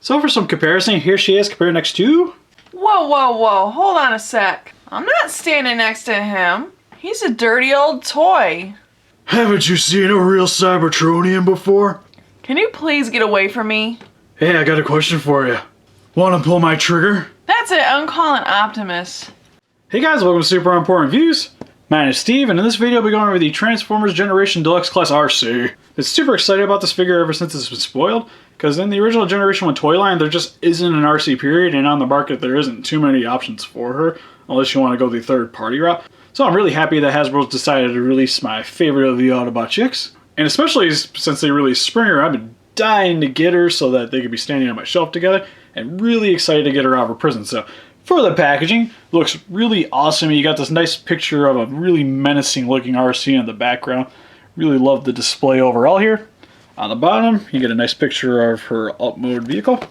So for some comparison, here she is compared next to... Whoa, whoa, whoa, hold on a sec. I'm not standing next to him. He's a dirty old toy. Haven't you seen a real Cybertronian before? Can you please get away from me? Hey, I got a question for you. Want to pull my trigger? That's it, I'm calling Optimus. Hey guys, welcome to Super Important Views. My name is Steve, and in this video I'll be going over the Transformers Generation Deluxe Class Arcee. I'm super excited about this figure ever since it's been spoiled, because in the original Generation 1 toy line there just isn't an Arcee period, and on the market there isn't too many options for her, unless you want to go the third party route. So I'm really happy that Hasbro's decided to release my favorite of the Autobot chicks, and especially since they released Springer, I've been dying to get her so that they could be standing on my shelf together, and really excited to get her out of her prison. So for the packaging, looks really awesome. You got this nice picture of a really menacing looking Arcee in the background. Really love the display overall here. On the bottom, you get a nice picture of her alt mode vehicle.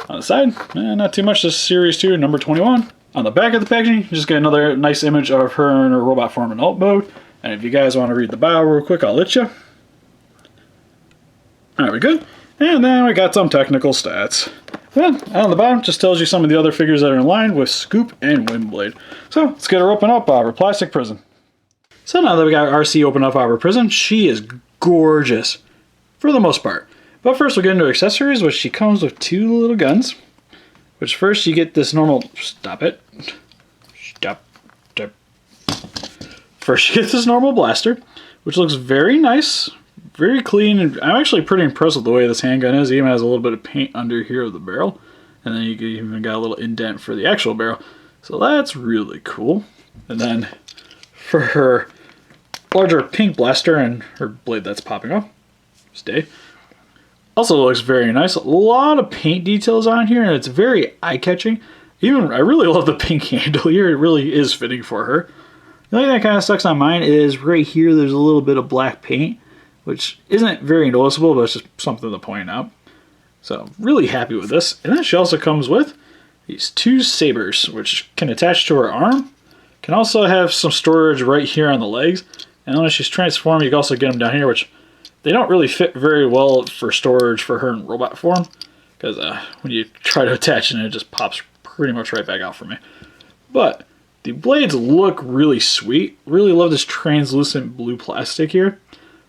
On the side, not too much, this Series 2, number 21. On the back of the packaging, you just get another nice image of her in her robot form in alt mode. And if you guys want to read the bio real quick, I'll let you. Alright, we good? And then we got some technical stats. Then, on the bottom, just tells you some of the other figures that are in line with Scoop and Windblade. So, let's get her open up out of her plastic prison. So now that we got Arcee open up out of her prison, she is gorgeous, for the most part. But first we'll get into accessories, which she comes with two little guns. Which first you get this normal, stop. First you get this normal blaster, which looks very nice. Very clean, and I'm actually pretty impressed with the way this handgun is. It even has a little bit of paint under here of the barrel. And then you even got a little indent for the actual barrel. So that's really cool. And then for her larger pink blaster and her blade that's popping off, stay. Also looks very nice. A lot of paint details on here, and it's very eye-catching. Even, I really love the pink handle here. It really is fitting for her. The only thing that kind of sucks on mine is right here there's a little bit of black paint, which isn't very noticeable, but it's just something to point out. So, really happy with this. And then she also comes with these two sabers, which can attach to her arm. Can also have some storage right here on the legs. And when she's transformed, you can also get them down here, which they don't really fit very well for storage for her in robot form. Because when you try to attach it, it just pops pretty much right back out for me. But the blades look really sweet. Really love this translucent blue plastic here.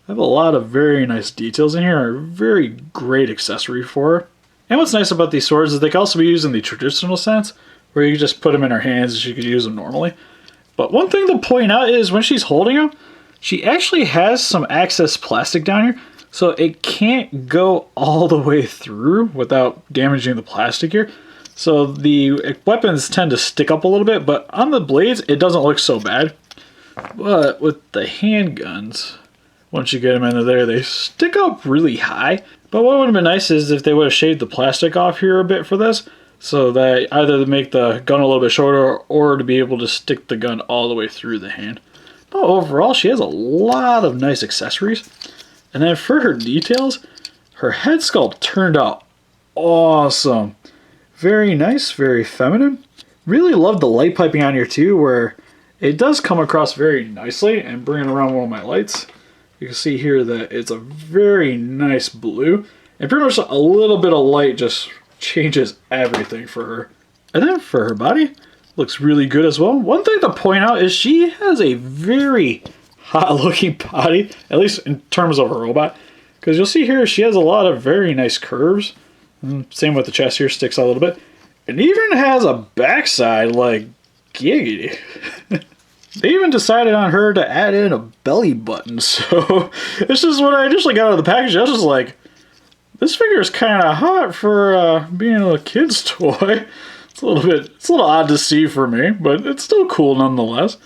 I have a lot of very nice details in here. A very great accessory for her. And what's nice about these swords is they can also be used in the traditional sense, where you just put them in her hands and she could use them normally. But one thing to point out is when she's holding them, she actually has some excess plastic down here, so it can't go all the way through without damaging the plastic here. So the weapons tend to stick up a little bit, but on the blades, it doesn't look so bad. But with the handguns, once you get them into there, they stick up really high. But what would have been nice is if they would have shaved the plastic off here a bit for this, so that either to make the gun a little bit shorter or to be able to stick the gun all the way through the hand. But overall, she has a lot of nice accessories. And then for her details, her head sculpt turned out awesome. Very nice, very feminine. Really love the light piping on here too, where it does come across very nicely. And bringing around one of my lights, you can see here that it's a very nice blue. And pretty much a little bit of light just changes everything for her. And then for her body, looks really good as well. One thing to point out is she has a very hot looking body, at least in terms of her robot. Because you'll see here she has a lot of very nice curves. Same with the chest here, sticks out a little bit. It even has a backside like giggity. They even decided on her to add in a belly button. So this is what I initially got out of the package. I was just like, this figure is kind of hot for being a kid's toy. It's a little odd to see for me, but it's still cool nonetheless.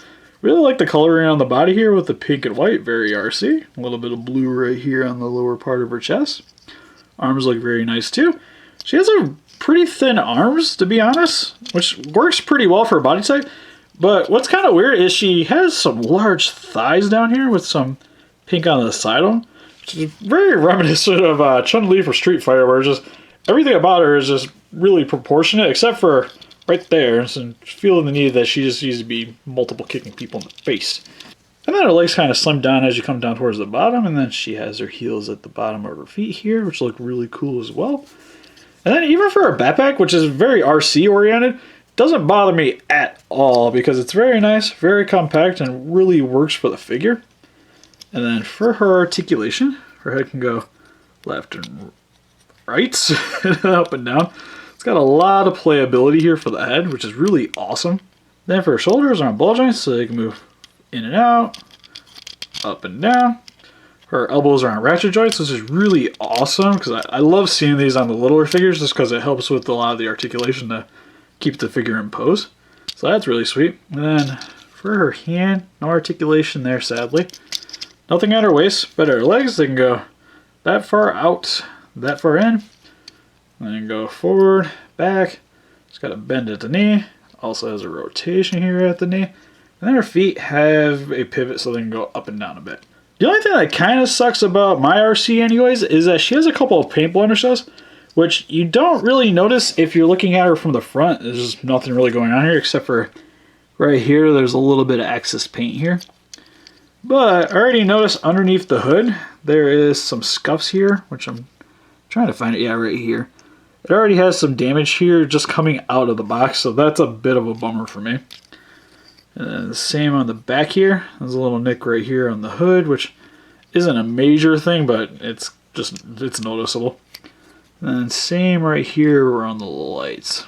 Really like the coloring on the body here with the pink and white, very Arcee. A little bit of blue right here on the lower part of her chest. Arms look very nice too. She has a pretty thin arms, to be honest, which works pretty well for her body type. But what's kind of weird is she has some large thighs down here with some pink on the side of them, which is very reminiscent of Chun-Li for Street Fighter, where just everything about her is just really proportionate, except for right there, and feeling the need that she just needs to be multiple kicking people in the face. And then her legs kind of slim down as you come down towards the bottom, and then she has her heels at the bottom of her feet here, which look really cool as well. And then even for a backpack, which is very RC oriented, doesn't bother me at all because it's very nice, very compact, and really works for the figure. And then for her articulation, her head can go left and right, and up and down. It's got a lot of playability here for the head, which is really awesome. Then for her shoulders are on ball joints, so they can move in and out, up and down. Her elbows are on ratchet joints, which is really awesome because I love seeing these on the littler figures just because it helps with a lot of the articulation to keep the figure in pose. So that's really sweet. And then for her hand, no articulation there, sadly. Nothing at her waist, but at her legs, they can go that far out, that far in. And then go forward, back. It's got a bend at the knee. Also has a rotation here at the knee. And then her feet have a pivot so they can go up and down a bit. The only thing that kind of sucks about my Arcee anyways is that she has a couple of paint blemishes, which you don't really notice if you're looking at her from the front. There's just nothing really going on here except for right here, there's a little bit of excess paint here. But I already noticed underneath the hood, there is some scuffs here, which I'm trying to find it. Yeah, right here. It already has some damage here just coming out of the box, so that's a bit of a bummer for me. And then the same on the back here. There's a little nick right here on the hood, which isn't a major thing, but it's noticeable. And then same right here around the lights.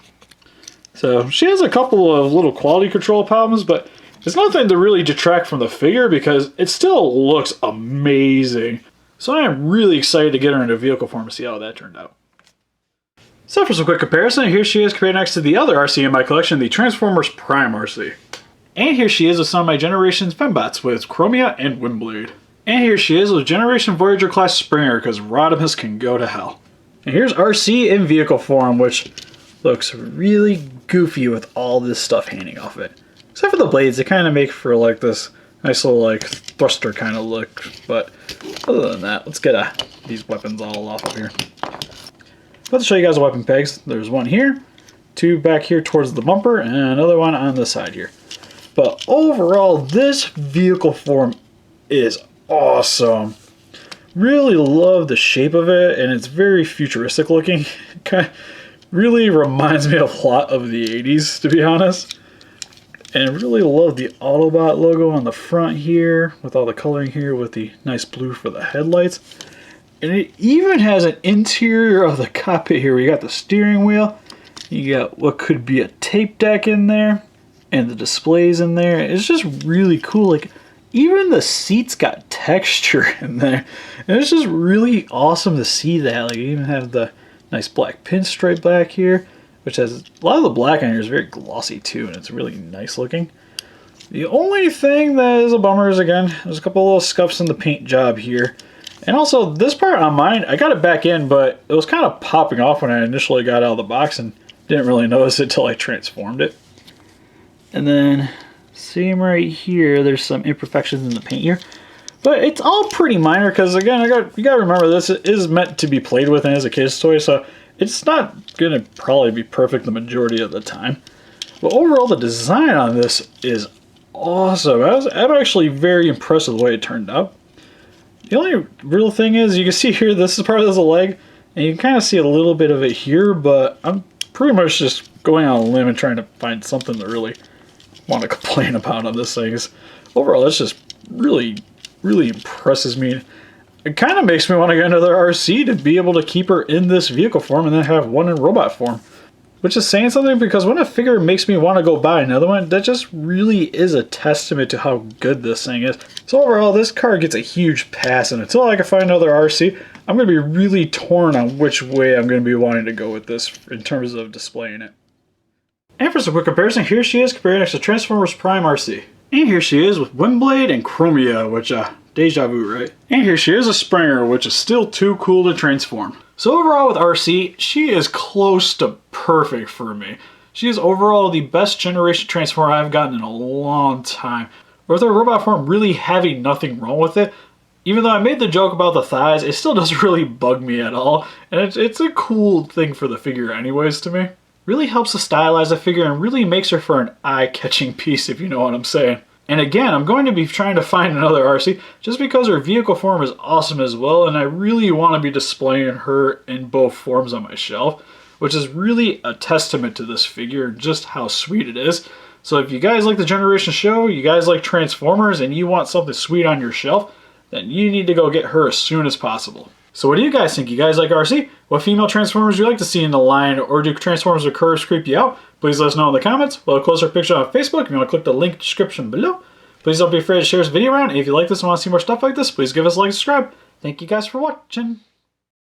So she has a couple of little quality control problems, but it's nothing to really detract from the figure because it still looks amazing. So I am really excited to get her into vehicle form to see how that turned out. So for some quick comparison, here she is compared next to the other Arcee in my collection, the Transformers Prime Arcee. And here she is with some of my Generations fembots with Chromia and Windblade. And here she is with Generation Voyager class Springer because Rodimus can go to hell. And here's Arcee in vehicle form, which looks really goofy with all this stuff hanging off it. Except for the blades, they kind of make for like this nice little like thruster kind of look. But other than that, let's get these weapons all off of here. But to show you guys the weapon pegs, there's one here, two back here towards the bumper, and another one on the side here. But overall, this vehicle form is awesome. Really love the shape of it, and it's very futuristic looking. Kind of really reminds me a lot of the 80s, to be honest. And really love the Autobot logo on the front here, with all the coloring here, with the nice blue for the headlights. And it even has an interior of the cockpit here. We got the steering wheel, you got what could be a tape deck in there, and the displays in there. It's just really cool. Like, even the seats got texture in there. And it's just really awesome to see that. Like, you even have the nice black pinstripe back here, which has a lot of the black on here is very glossy too, and it's really nice looking. The only thing that is a bummer is, again, there's a couple of little scuffs in the paint job here. And also, this part on mine, I got it back in, but it was kind of popping off when I initially got out of the box and didn't really notice it till I transformed it. And then, same right here, there's some imperfections in the paint here. But it's all pretty minor because, again, you gotta remember this is meant to be played with and as a kid's toy, so it's not gonna probably be perfect the majority of the time. But overall, the design on this is awesome. I'm actually very impressed with the way it turned out. The only real thing is, you can see here, this is part of the leg, and you can kind of see a little bit of it here, but I'm pretty much just going on a limb and trying to find something to really want to complain about on this thing. Overall, it's just really impresses me. It kind of makes me want to get another Arcee to be able to keep her in this vehicle form and then have one in robot form. Which is saying something, because when a figure makes me want to go buy another one, that just really is a testament to how good this thing is. So overall, this card gets a huge pass, and until I can find another Arcee, I'm going to be really torn on which way I'm going to be wanting to go with this in terms of displaying it. And for some quick comparison, here she is compared next to Transformers Prime Arcee. And here she is with Windblade and Chromia, which, deja vu, right? And here she is a Springer, which is still too cool to transform. So overall with Arcee, she is close to perfect for me. She is overall the best generation transformer I've gotten in a long time. With her robot form really having nothing wrong with it, even though I made the joke about the thighs, it still doesn't really bug me at all. And it's a cool thing for the figure anyways to me. Really helps to stylize the figure and really makes her for an eye-catching piece, if you know what I'm saying. And again, I'm going to be trying to find another Arcee just because her vehicle form is awesome as well, and I really want to be displaying her in both forms on my shelf. which is really a testament to this figure and just how sweet it is. So if you guys like the Generation show, you guys like Transformers, and you want something sweet on your shelf, then you need to go get her as soon as possible. So what do you guys think? You guys like Arcee? What female Transformers would you like to see in the line, or do Transformers or Curves creep you out? Please let us know in the comments. We'll close our picture on Facebook. If you want to click the link description below. Please don't be afraid to share this video around. And if you like this and want to see more stuff like this, please give us a like and subscribe. Thank you guys for watching.